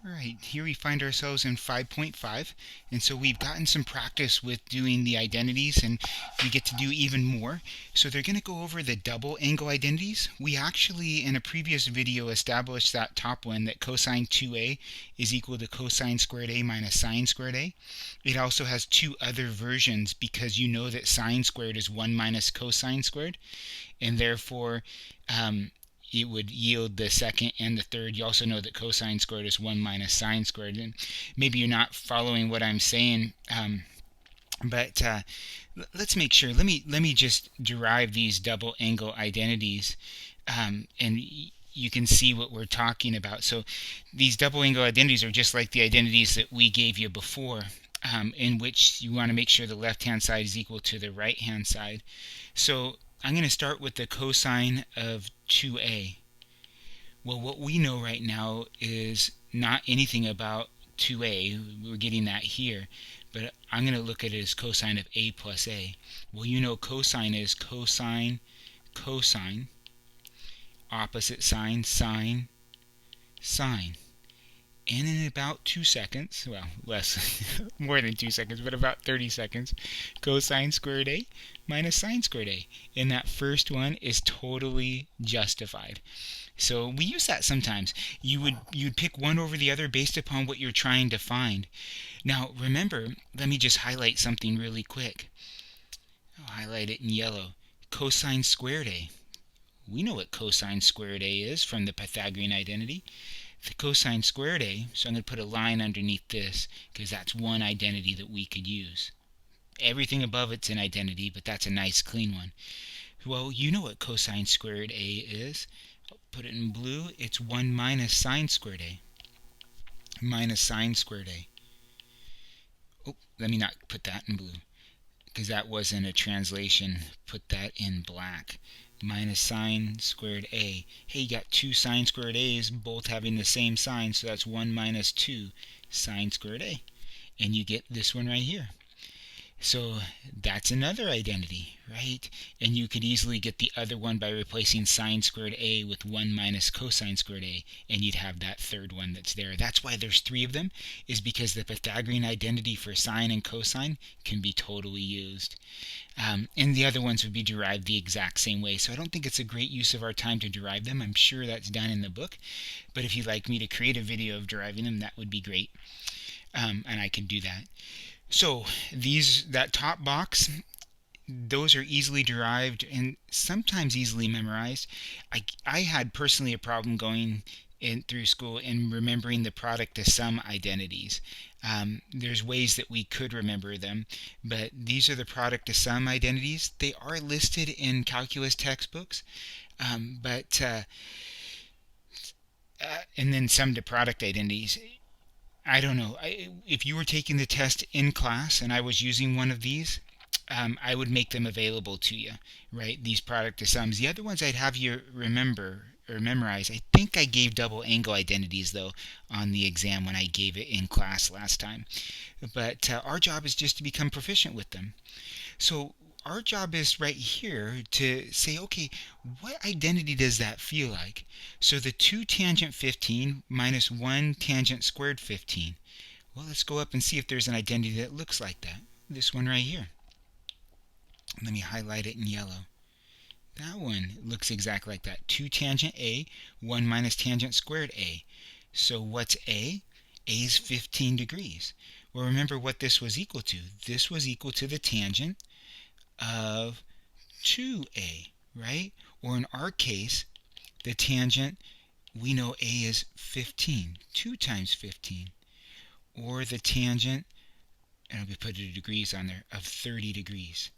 Alright, here we find ourselves in 5.5, and so we've gotten some practice with doing the identities, and we get to do even more. So they're going to go over the double angle identities. We actually, in a previous video, established that top one, that cosine 2a is equal to cosine squared a minus sine squared a. It also has two other versions because you know that sine squared is 1 minus cosine squared, and therefore it would yield the second and the third. You also know that cosine squared is 1 minus sine squared. And maybe you're not following what I'm saying, but let's make sure. Let me just derive these double angle identities, and you can see what we're talking about. So these double angle identities are just like the identities that we gave you before, in which you want to make sure the left-hand side is equal to the right-hand side. So I'm going to start with the cosine of 2a. Well, what we know right now is not anything about 2a. We're getting that here. But I'm going to look at it as cosine of a plus a. Well, you know cosine is cosine, cosine, opposite sign, sine, sine. And in about 2 seconds, well, less, more than 2 seconds, but about 30 seconds, cosine squared a minus sine squared a. And that first one is totally justified. So we use that sometimes. You'd pick one over the other based upon what you're trying to find. Now, remember, let me just highlight something really quick. I'll highlight it in yellow. Cosine squared a. We know what cosine squared a is from the Pythagorean identity. The cosine squared a, so I'm going to put a line underneath this because that's one identity that we could use. Everything above it's an identity, but that's a nice clean one. Well, you know what cosine squared a is. I'll put it in blue. It's 1 minus sine squared a. Minus sine squared a. Oh, let me not put that in blue because that wasn't a translation. Put that in black. Minus sine squared a. Hey, you got two sine squared a's both having the same sign, so that's 1 minus 2 sine squared a. And you get this one right here. So that's another identity, right? And you could easily get the other one by replacing sine squared a with 1 minus cosine squared a, and you'd have that third one that's there. That's why there's three of them, is because the Pythagorean identity for sine and cosine can be totally used. And the other ones would be derived the exact same way. So I don't think it's a great use of our time to derive them. I'm sure that's done in the book. But if you'd like me to create a video of deriving them, that would be great. And I could do that. So that top box, those are easily derived and sometimes easily memorized. I had personally a problem going through school and remembering the product of sum identities. There's ways that we could remember them, but these are the product of sum identities. They are listed in calculus textbooks, and then sum to product identities. I don't know. If you were taking the test in class and I was using one of these, I would make them available to you, right? These product of sums. The other ones I'd have you remember or memorize. I think I gave double angle identities, though, on the exam when I gave it in class last time. But our job is just to become proficient with them. So our job is right here to say, okay, what identity does that feel like? So the 2 tangent 15 minus 1 tangent squared 15. Well, let's go up and see if there's an identity that looks like that. This one right here. Let me highlight it in yellow. That one looks exactly like that. 2 tangent a, 1 minus tangent squared a. So what's a? A is 15 degrees. Well, remember what this was equal to. This was equal to the tangent of 2a, right? Or in our case, the tangent, we know a is 15, 2 times 15. Or the tangent, and we put the degrees on there, of 30 degrees.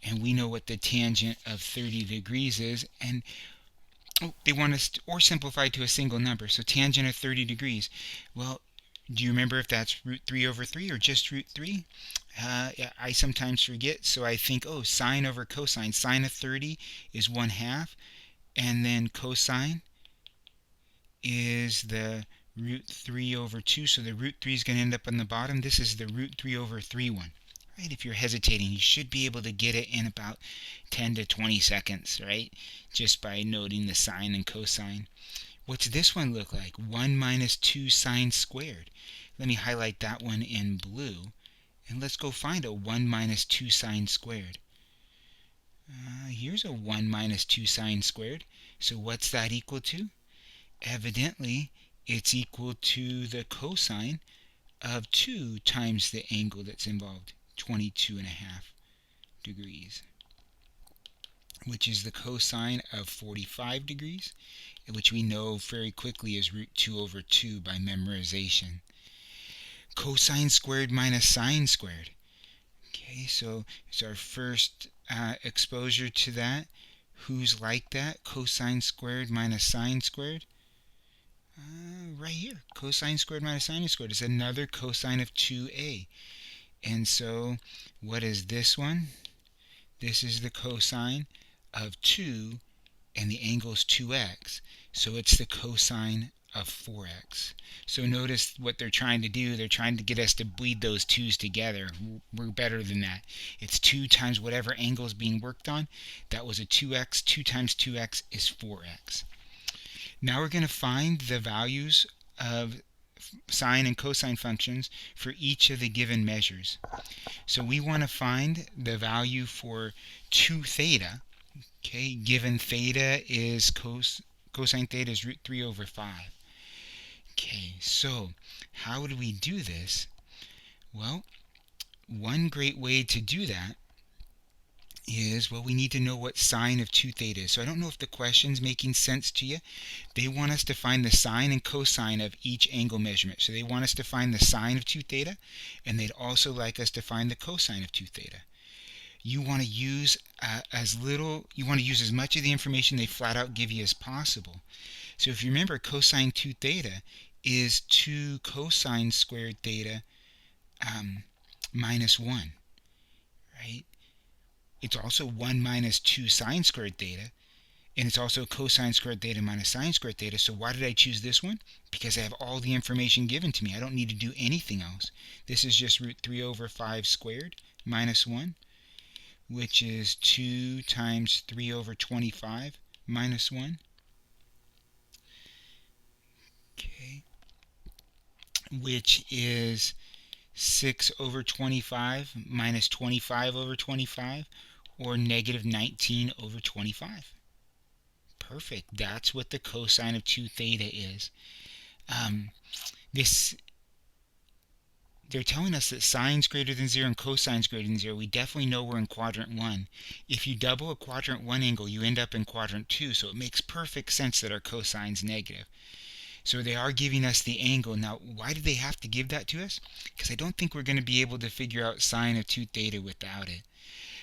And we know what the tangent of 30 degrees is, and they want us to, or simplify to a single number. So tangent of 30 degrees. Well, do you remember if that's root 3 over 3 or just root 3? I sometimes forget, so I think, oh, sine over cosine. Sine of 30 is 1/2, and then cosine is the root 3 over 2, so the root 3 is going to end up on the bottom. This is the root 3 over 3 one. Right? If you're hesitating, you should be able to get it in about 10 to 20 seconds, right? Just by noting the sine and cosine. What's this one look like? 1 minus 2 sine squared. Let me highlight that one in blue, and let's go find a 1 minus 2 sine squared. Here's a 1 minus 2 sine squared. So what's that equal to? Evidently, it's equal to the cosine of 2 times the angle that's involved, 22.5 degrees, which is the cosine of 45 degrees, which we know very quickly is root 2 over 2 by memorization. Cosine squared minus sine squared. Okay, so it's our first exposure to that. Who's like that? Cosine squared minus sine squared. Right here, cosine squared minus sine squared is another cosine of 2a. And so what is this one? This is the cosine of 2, and the angle is 2x. So it's the cosine of 4x. So notice what they're trying to do. They're trying to get us to bleed those 2's together. We're better than that. It's 2 times whatever angle is being worked on. That was a 2x. 2 times 2x is 4x. Now we're going to find the values of sine and cosine functions for each of the given measures. So we want to find the value for 2 theta. Okay, given theta is cosine theta is root 3 over 5. Okay, so how do we do this? Well, one great way to do that is, well, we need to know what sine of 2 theta is. So I don't know if the question's making sense to you. They want us to find the sine and cosine of each angle measurement. So they want us to find the sine of 2 theta, and they'd also like us to find the cosine of 2 theta. You want to use as much of the information they flat out give you as possible. So if you remember, cosine 2 theta is 2 cosine squared theta minus 1, right? It's also 1 minus 2 sine squared theta, and it's also cosine squared theta minus sine squared theta. So why did I choose this one? Because I have all the information given to me. I don't need to do anything else. This is just root 3 over 5 squared minus 1, which is 2 times 3 over 25 minus 1. Okay, which is 6 over 25 minus 25 over 25, or negative 19 over 25. Perfect. That's what the cosine of 2 theta is. They're telling us that sine's greater than 0 and cosine's greater than 0. We definitely know we're in quadrant 1. If you double a quadrant 1 angle, you end up in quadrant 2, so it makes perfect sense that our cosine's negative. So they are giving us the angle. Now, why do they have to give that to us? Because I don't think we're going to be able to figure out sine of 2 theta without it.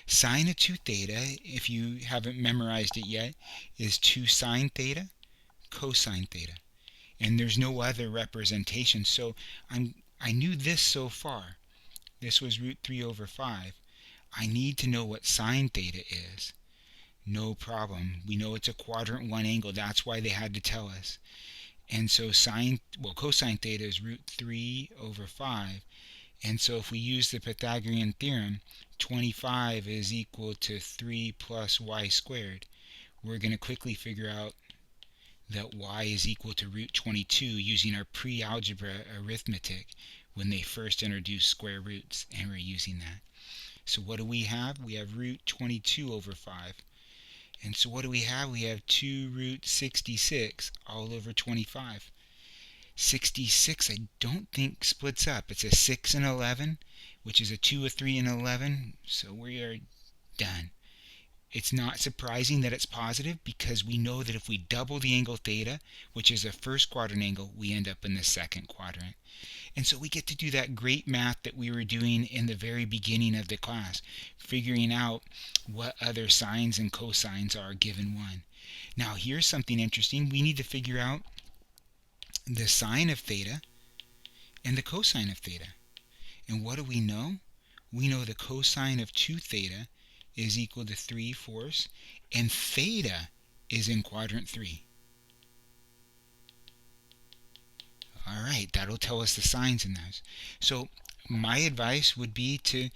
Sine of 2 theta, if you haven't memorized it yet, is 2 sine theta cosine theta. And there's no other representation. So I knew this so far. This was root 3 over 5. I need to know what sine theta is. No problem. We know it's a quadrant 1 angle. That's why they had to tell us. And so cosine theta is root 3 over 5. And so if we use the Pythagorean Theorem, 25 is equal to 3 plus y squared. We're going to quickly figure out that y is equal to root 22 using our pre-algebra arithmetic when they first introduced square roots, and we're using that. So what do we have? We have root 22 over 5. And so what do we have? We have 2 root 66 all over 25. 66 I don't think splits up. It's a 6 and 11, which is a 2, a 3, and 11. So we are done. It's not surprising that it's positive, because we know that if we double the angle theta, which is a first quadrant angle, we end up in the second quadrant. And so we get to do that great math that we were doing in the very beginning of the class, figuring out what other sines and cosines are given 1. Now here's something interesting. We need to figure out the sine of theta and the cosine of theta. And what do we know? We know the cosine of 2 theta is equal to 3/4, and theta is in quadrant 3. All right, that'll tell us the sines in those. So my advice would be to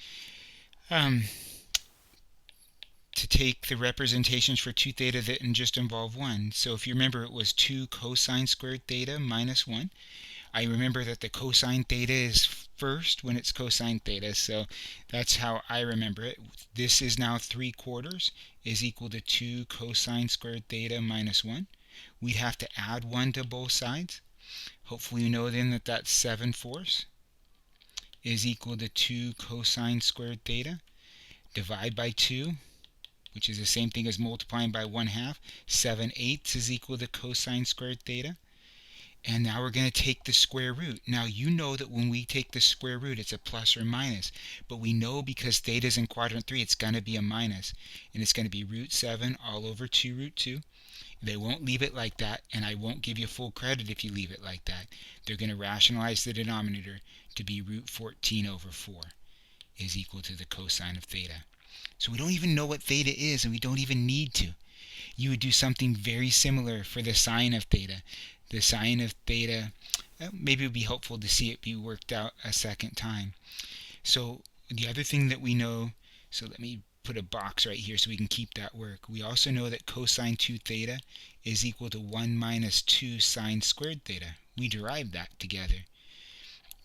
to take the representations for 2 theta that just involve 1. So if you remember, it was 2 cosine squared theta minus 1. I remember that the cosine theta is first when it's cosine theta, so that's how I remember it. This is now 3/4 is equal to 2 cosine squared theta minus 1. We'd have to add 1 to both sides. Hopefully you know then that that's 7/4 is equal to 2 cosine squared theta. Divide by 2, which is the same thing as multiplying by 1/2. 7/8 is equal to cosine squared theta. And now we're going to take the square root. Now you know that when we take the square root, it's a plus or minus. But we know because theta is in quadrant 3, it's going to be a minus. And it's going to be root 7 all over 2 root 2. They won't leave it like that, and I won't give you full credit if you leave it like that. They're going to rationalize the denominator to be root 14 over 4 is equal to the cosine of theta. So we don't even know what theta is, and we don't even need to. You would do something very similar for the sine of theta. The sine of theta, maybe it would be helpful to see it be worked out a second time. So the other thing that we know, so let me put a box right here so we can keep that work. We also know that cosine 2 theta is equal to 1 minus 2 sine squared theta. We derived that together.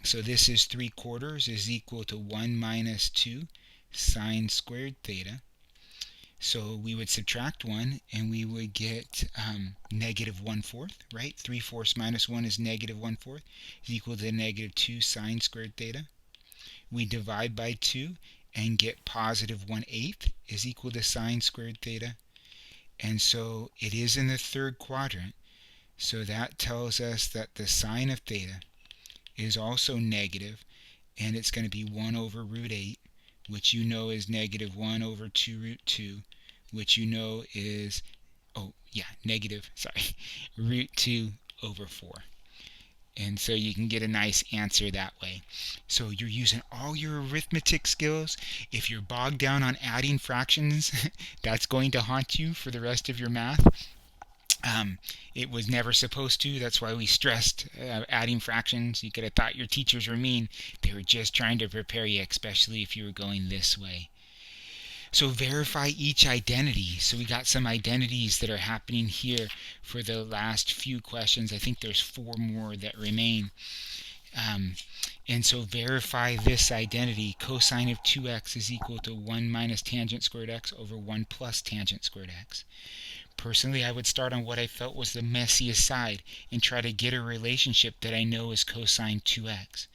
So this is 3/4 is equal to 1 minus 2 sine squared theta. So we would subtract 1 and we would get negative 1/4, right? 3/4 minus 1 is negative 1/4 is equal to negative 2 sine squared theta. We divide by 2 and get positive 1/8 is equal to sine squared theta. And so it is in the third quadrant. So that tells us that the sine of theta is also negative, and it's going to be 1 over root 8, which you know is negative 1 over 2 root 2, which you know is, root 2 over 4. And so you can get a nice answer that way. So you're using all your arithmetic skills. If you're bogged down on adding fractions, that's going to haunt you for the rest of your math. It was never supposed to. That's why we stressed adding fractions. You could have thought your teachers were mean. They were just trying to prepare you, especially if you were going this way. So verify each identity. So we got some identities that are happening here for the last few questions. I think there's 4 more that remain. And so verify this identity. Cosine of 2x is equal to 1 minus tangent squared x over 1 plus tangent squared x. Personally, I would start on what I felt was the messiest side and try to get a relationship that I know is cosine 2x.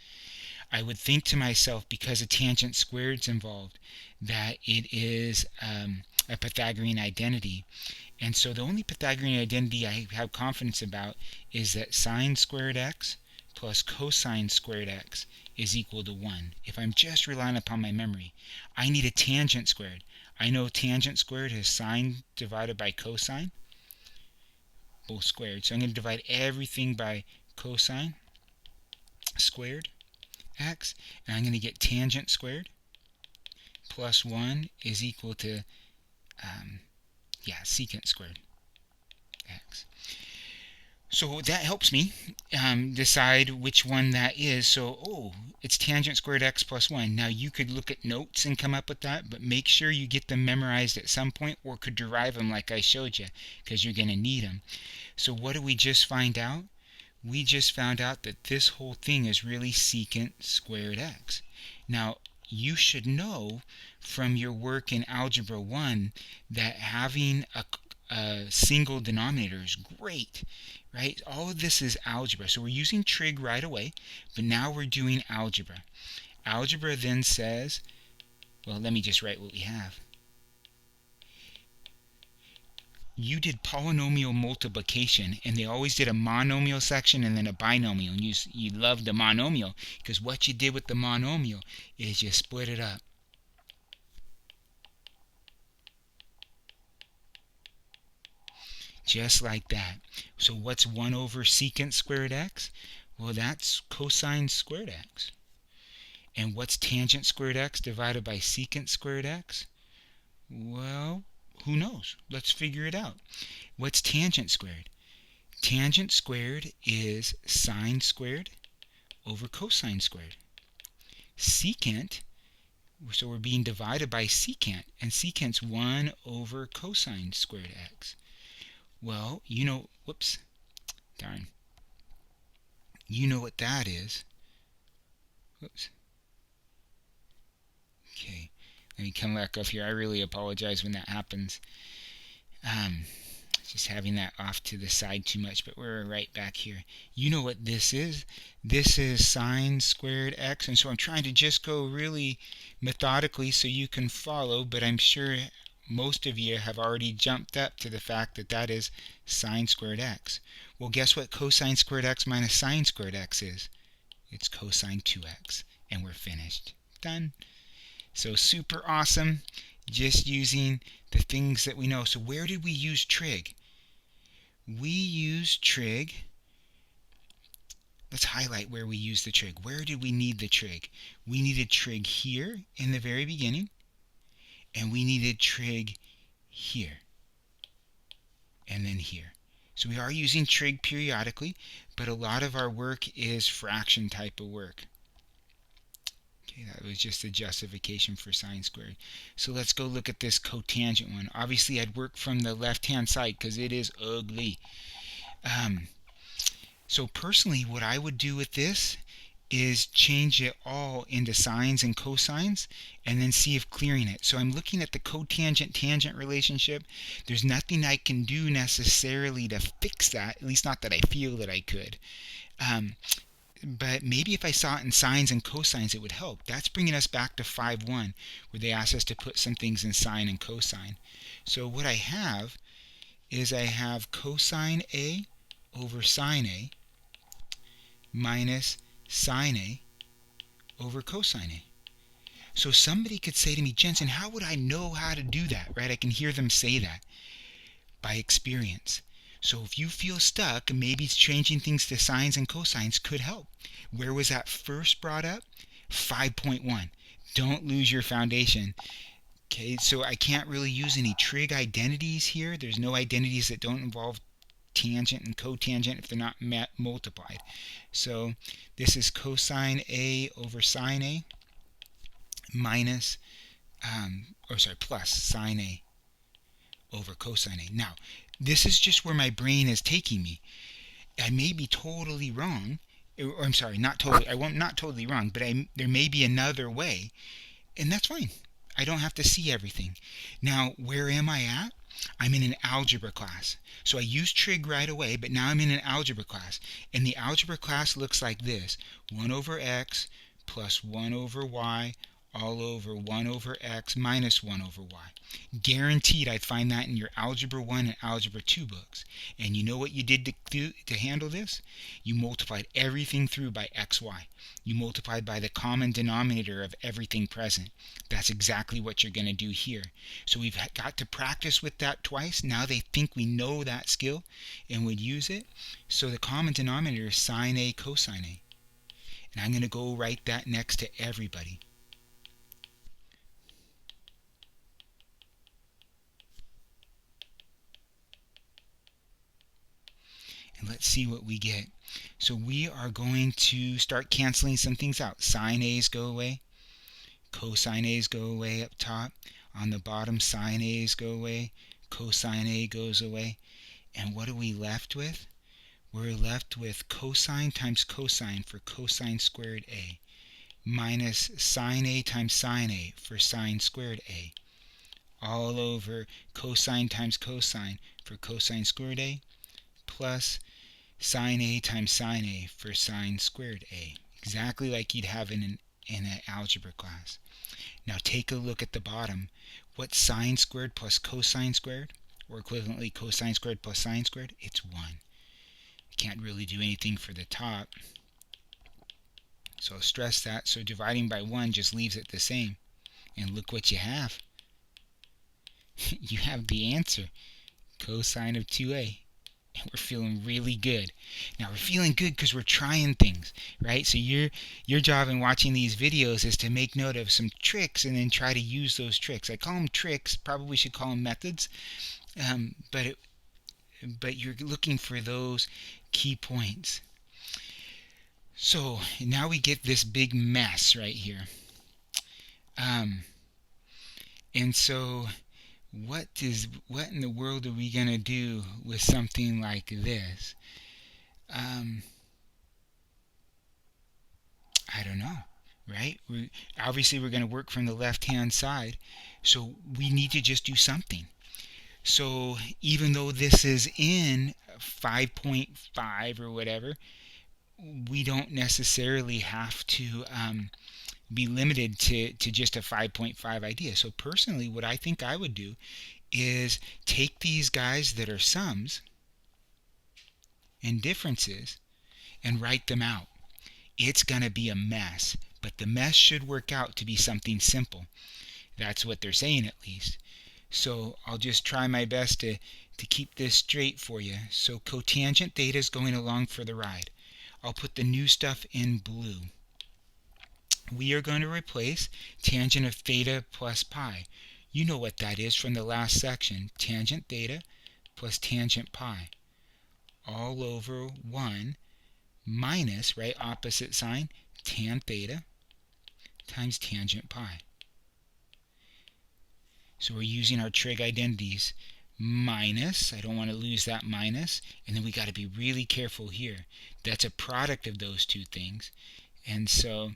I would think to myself, because a tangent squared is involved, that it is a Pythagorean identity. And so the only Pythagorean identity I have confidence about is that sine squared x plus cosine squared x is equal to 1. If I'm just relying upon my memory, I need a tangent squared. I know tangent squared is sine divided by cosine, both squared. So I'm going to divide everything by cosine squared x, and I'm going to get tangent squared plus 1 is equal to secant squared x. So that helps me decide which one that is. So, it's tangent squared x plus 1. Now you could look at notes and come up with that, but make sure you get them memorized at some point, or could derive them like I showed you, because you're going to need them. So what did we just find out? We just found out that this whole thing is really secant squared x. Now, you should know from your work in Algebra 1 that having a single denominator is great, right? All of this is algebra. So we're using trig right away, but now we're doing algebra. Algebra then says, well, let me just write what we have. You did polynomial multiplication, and they always did a monomial section and then a binomial. And you loved the monomial, because what you did with the monomial is you split it up. Just like that. So what's 1 over secant squared x? Well, that's cosine squared x. And what's tangent squared x divided by secant squared x? Well, who knows? Let's figure it out. What's tangent squared? Tangent squared is sine squared over cosine squared. Secant, So we're being divided by secant, and secant's 1 over cosine squared x. Well, whoops, darn. You know what that is. Whoops. Okay, let me come back up here. I really apologize when that happens. Just having that off to the side too much, but we're right back here. You know what this is? This is sine squared x, and so I'm trying to just go really methodically so you can follow, but I'm sure most of you have already jumped up to the fact that that is sine squared x. Well, guess what cosine squared x minus sine squared x is? It's cosine 2x, and we're finished. Done. So super awesome, just using the things that we know. So where did we use trig? We use trig. Let's highlight where we use the trig. Where did we need the trig? We needed trig here in the very beginning, and we needed trig here, and then here. So we are using trig periodically, but a lot of our work is fraction type of work. Okay, that was just a justification for sine squared. So let's go look at this cotangent one. Obviously, I'd work from the left-hand side because it is ugly. So personally, what I would do with this is change it all into sines and cosines and then see if clearing it. So I'm looking at the cotangent-tangent relationship. There's nothing I can do necessarily to fix that, at least not that I feel that I could. But maybe if I saw it in sines and cosines, it would help. That's bringing us back to 5.1, where they asked us to put some things in sine and cosine. So what I have is I have cosine A over sine A minus sine A over cosine A. So somebody could say to me, Jensen, how would I know how to do that, right? I can hear them say that by experience. So if you feel stuck, maybe changing things to sines and cosines could help. Where was that first brought up? 5.1. Don't lose your foundation. Okay, so I can't really use any trig identities here. There's no identities that don't involve tangent and cotangent if they're not multiplied. So this is cosine A over sine A minus, plus sine A over cosine A. Now, this is just where my brain is taking me. I may be totally wrong, or I'm sorry, not totally. I'm not totally wrong, but there may be another way, and that's fine. I don't have to see everything. Now, where am I at? I'm in an algebra class. So I used trig right away, but now I'm in an algebra class, and the algebra class looks like this: 1 over x plus 1 over y all over 1 over x minus 1 over y. Guaranteed I'd find that in your Algebra 1 and Algebra 2 books. And you know what you did to handle this? You multiplied everything through by xy. You multiplied by the common denominator of everything present. That's exactly what you're going to do here. So we've got to practice with that twice. Now they think we know that skill and would use it. So the common denominator is sine A cosine A. And I'm going to go write that next to everybody. And let's see what we get. So we are going to start canceling some things out. Sine A's go away. Cosine A's go away up top. On the bottom, sine A's go away. Cosine A goes away. And what are we left with? We're left with cosine times cosine for cosine squared A minus sine A times sine A for sine squared A all over cosine times cosine for cosine squared A plus sine A times sine A for sine squared A. Exactly like you'd have in an algebra class. Now take a look at the bottom. What's sine squared plus cosine squared? Or equivalently cosine squared plus sine squared? It's 1. Can't really do anything for the top. So I'll stress that. So dividing by 1 just leaves it the same. And look what you have. You have the answer. Cosine of 2a. And we're feeling really good. Now we're feeling good because we're trying things, right? So your job in watching these videos is to make note of some tricks and then try to use those tricks. I call them tricks. Probably should call them methods. But you're looking for those key points. So now we get this big mess right here. And so what in the world are we going to do with something like this? I don't know, right? Obviously we're going to work from the left-hand side, so we need to just do something. So even though this is in 5.5 or whatever, we don't necessarily have to be limited to just a 5.5 idea. So personally, what I think I would do is take these guys that are sums and differences and write them out. It's going to be a mess, but the mess should work out to be something simple. That's what they're saying, at least. So I'll just try my best to keep this straight for you. So cotangent theta is going along for the ride. I'll put the new stuff in blue. We are going to replace tangent of theta plus pi. You know what that is from the last section. Tangent theta plus tangent pi all over 1 minus, right, opposite sign, tan theta times tangent pi. So we're using our trig identities. Minus, I don't want to lose that minus, and then we got to be really careful here. That's a product of those two things. And so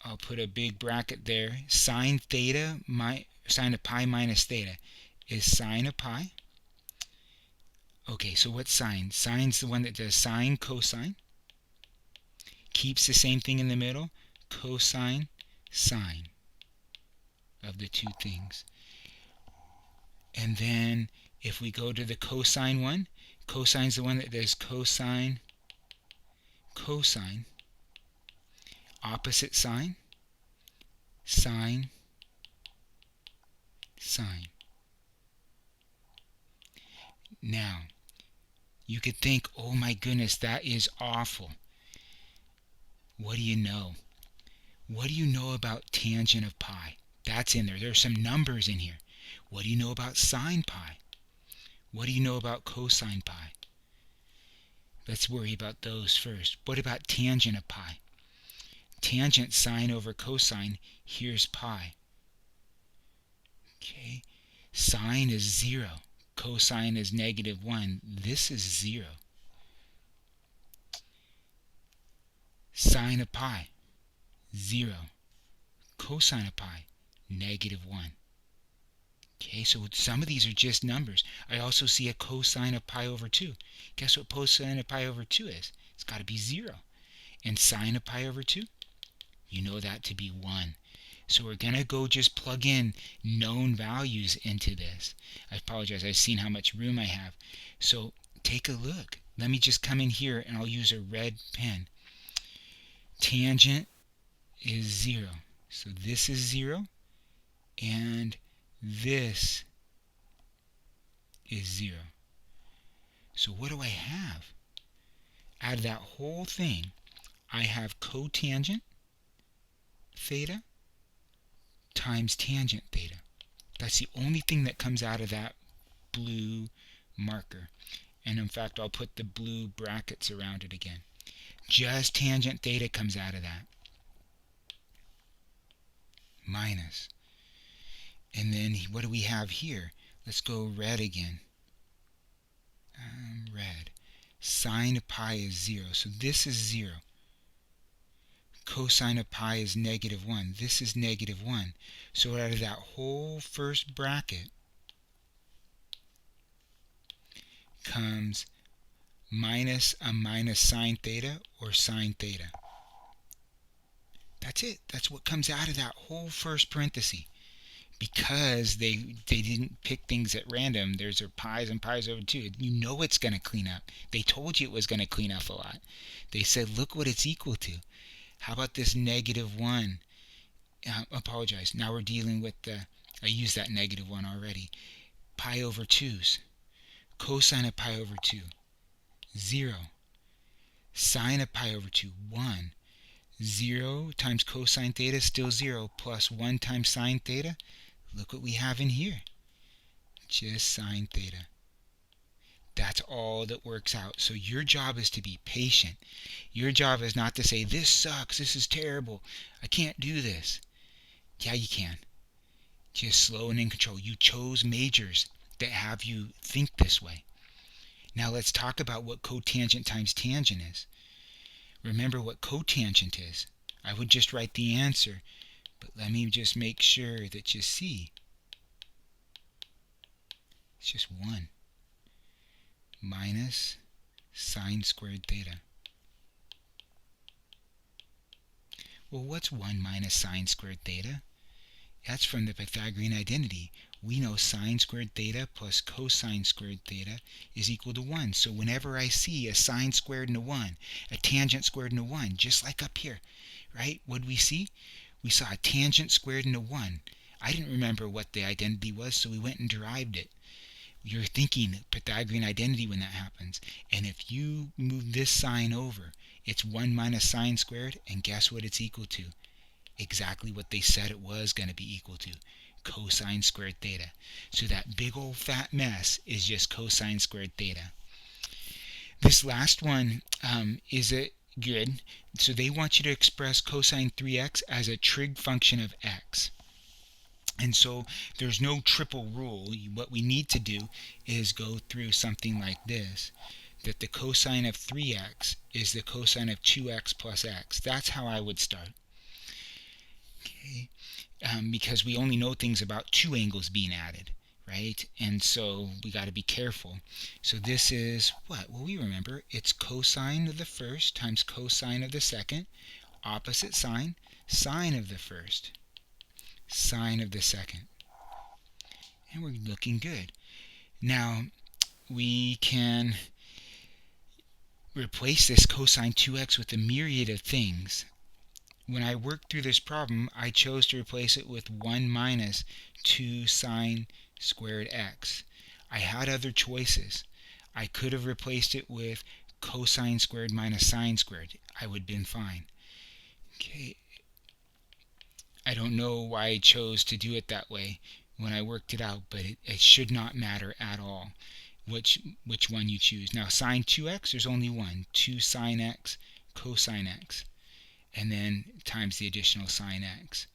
I'll put a big bracket there. Sine theta, sine of pi minus theta is sine of pi. Okay, so what's sine? Sine's the one that does sine, cosine. Keeps the same thing in the middle. Cosine, sine of the two things. And then if we go to the cosine one, cosine's the one that does cosine, cosine. Opposite sign, sine, sine. Now, you could think, oh my goodness, that is awful. What do you know? What do you know about tangent of pi? That's in there. There's some numbers in here. What do you know about sine pi? What do you know about cosine pi? Let's worry about those first. What about tangent of pi? Tangent sine over cosine, here's pi. Okay, sine is 0. Cosine is -1. This is 0. Sine of pi, 0. Cosine of pi, -1. Okay, so some of these are just numbers. I also see a cosine of pi over 2. Guess what cosine of pi over 2 is? It's got to be 0. And sine of pi over 2? You know that to be 1. So we're going to go just plug in known values into this. I apologize, I've seen how much room I have. So take a look. Let me just come in here and I'll use a red pen. Tangent is 0. So this is 0 and this is 0. So what do I have? Out of that whole thing, I have cotangent theta times tangent theta. That's the only thing that comes out of that blue marker. And in fact, I'll put the blue brackets around it again. Just tangent theta comes out of that. Minus. And then what do we have here? Let's go red again. Red. Sine of pi is 0. So this is 0. Cosine of pi is -1. This is -1. So out of that whole first bracket comes minus a minus sine theta or sine theta. That's it. That's what comes out of that whole first parenthesis. Because they didn't pick things at random, there's pi's and pi's over 2. You know it's going to clean up. They told you it was going to clean up a lot. They said, look what it's equal to. How about this -1? Apologize. Now we're dealing with I used that -1 already. Pi over 2's. Cosine of pi over 2, 0. Sine of pi over 2, 1. 0 times cosine theta is still 0, plus 1 times sine theta. Look what we have in here. Just sine theta. That's all that works out. So your job is to be patient. Your job is not to say, this sucks, this is terrible, I can't do this. Yeah, you can. Just slow and in control. You chose majors that have you think this way. Now let's talk about what cotangent times tangent is. Remember what cotangent is. I would just write the answer, but let me just make sure that you see. It's just 1 minus sine squared theta. Well, what's 1 minus sine squared theta? That's from the Pythagorean identity. We know sine squared theta plus cosine squared theta is equal to 1. So whenever I see a sine squared and a 1, a tangent squared and a 1, just like up here, right? What did we see? We saw a tangent squared and a 1. I didn't remember what the identity was, so we went and derived it. You're thinking Pythagorean identity when that happens. And if you move this sign over, it's 1 minus sine squared, and guess what it's equal to? Exactly what they said it was going to be equal to, cosine squared theta. So that big old fat mess is just cosine squared theta. This last one is good. So they want you to express cosine 3x as a trig function of x. And so there's no triple rule. What we need to do is go through something like this, that the cosine of 3x is the cosine of 2x plus x. That's how I would start. Okay. Because we only know things about two angles being added, right? And so we got to be careful. So this is what? Well, we remember it's cosine of the first times cosine of the second, opposite sign, sine of the first, sine of the second. And we're looking good. Now, we can replace this cosine 2x with a myriad of things. When I worked through this problem, I chose to replace it with 1 minus 2 sine squared x. I had other choices. I could have replaced it with cosine squared minus sine squared. I would have been fine. Okay. I don't know why I chose to do it that way when I worked it out, but it should not matter at all which one you choose. Now, sine 2x, there's only one. 2 sine x, cosine x. And then times the additional sine x.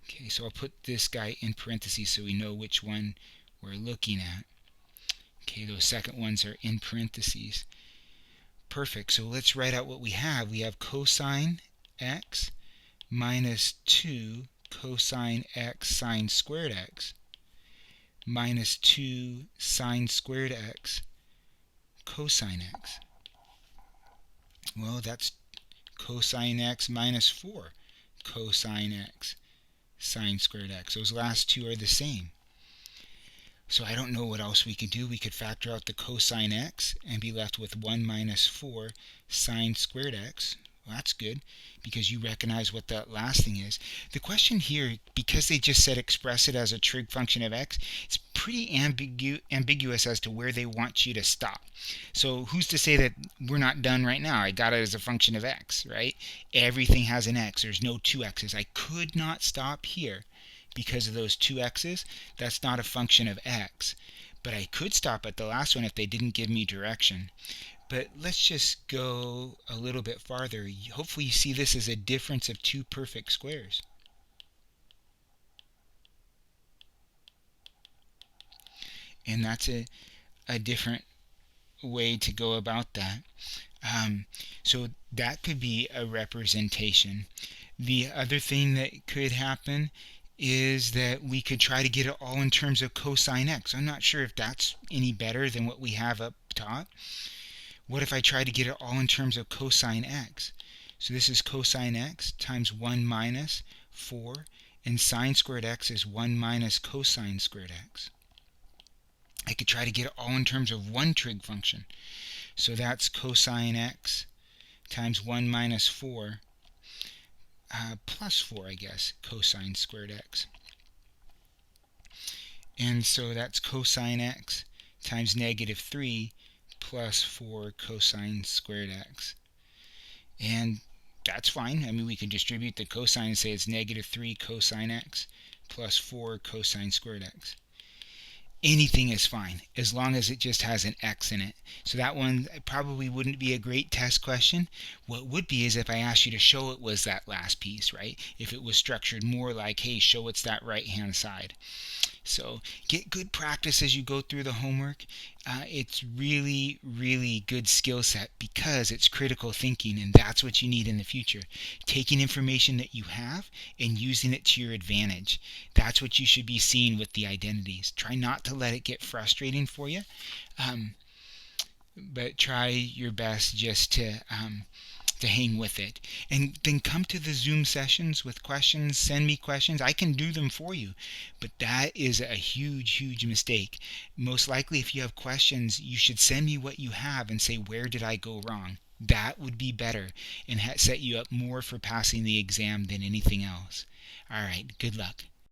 Okay, so I'll put this guy in parentheses so we know which one we're looking at. Okay, those second ones are in parentheses. Perfect, so let's write out what we have. We have cosine x minus 2 cosine x sine squared x minus 2 sine squared x cosine x. Well, that's cosine x minus 4 cosine x sine squared x. Those last two are the same. So I don't know what else we could do. We could factor out the cosine x and be left with 1 minus 4 sine squared x. Well, that's good because you recognize what that last thing is. The question here, because they just said express it as a trig function of x, it's pretty ambiguous as to where they want you to stop. So who's to say that we're not done right now? I got it as a function of x, right? Everything has an x. There's no two x's. I could not stop here because of those two x's. That's not a function of x. But I could stop at the last one if they didn't give me direction. But let's just go a little bit farther. Hopefully you see this as a difference of two perfect squares. And that's a different way to go about that. So that could be a representation. The other thing that could happen is that we could try to get it all in terms of cosine x. I'm not sure if that's any better than what we have up top. What if I try to get it all in terms of cosine x? So this is cosine x times 1 minus 4, and sine squared x is 1 minus cosine squared x. I could try to get it all in terms of one trig function. So that's cosine x times 1 minus 4 plus 4, I guess, cosine squared x. And so that's cosine x times negative 3 plus 4 cosine squared x. And that's fine. I mean, we can distribute the cosine and say it's negative 3 cosine x plus 4 cosine squared x. anything is fine as long as it just has an X in it. So that one probably wouldn't be a great test question. What would be is if I asked you to show it was that last piece, right? If it was structured more like, hey, show it's that right-hand side. So get good practice as you go through the homework. It's really, really good skill set because it's critical thinking, and that's what you need in the future. Taking information that you have and using it to your advantage. That's what you should be seeing with the identities. Try not to let it get frustrating for you, but try your best just to hang with it. And then come to the Zoom sessions with questions. Send me questions. I can do them for you. But that is a huge, huge mistake. Most likely, if you have questions, you should send me what you have and say, where did I go wrong? That would be better and set you up more for passing the exam than anything else. All right, good luck.